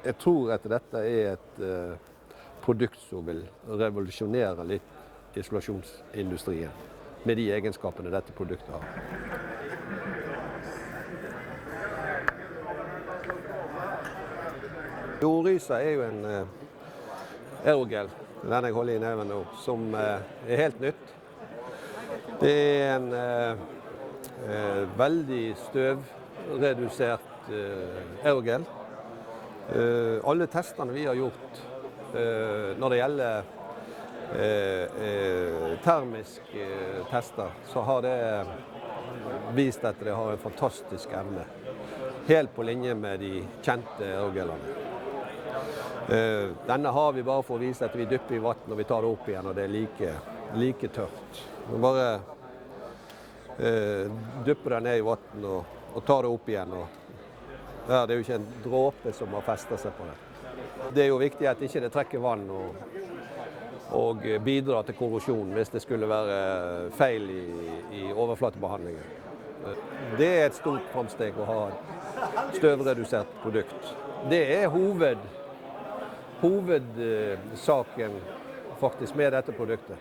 Jeg tror at dette er et produkt som vil revolusjonere litt isolasjonsindustrien, med de egenskapene dette produktet har. Jordrysa er jo en aerogel, den jeg holder i neven nå, som er helt nytt. Det er en veldig støvredusert aerogel. Alle testene vi har gjort når det gjelder termiske tester, så har det vist at det har en fantastisk evne. Helt på linje med de kjente aerogelene. Denne har vi bare for å vise at vi dypper i vann når vi tar det opp igjen, og det er like tørt. Vi bare dypper den ned i vann og tar det opp igjen. Det er jo ikke en dråpe som har festet seg på det. Det er jo viktig at ikke det trekker vann og bidrar til korrosjon hvis det skulle være feil i overflatebehandlingen. Det er et stort fremsteg å ha et støvredusert produkt. Det er hovedsaken faktisk med dette produktet.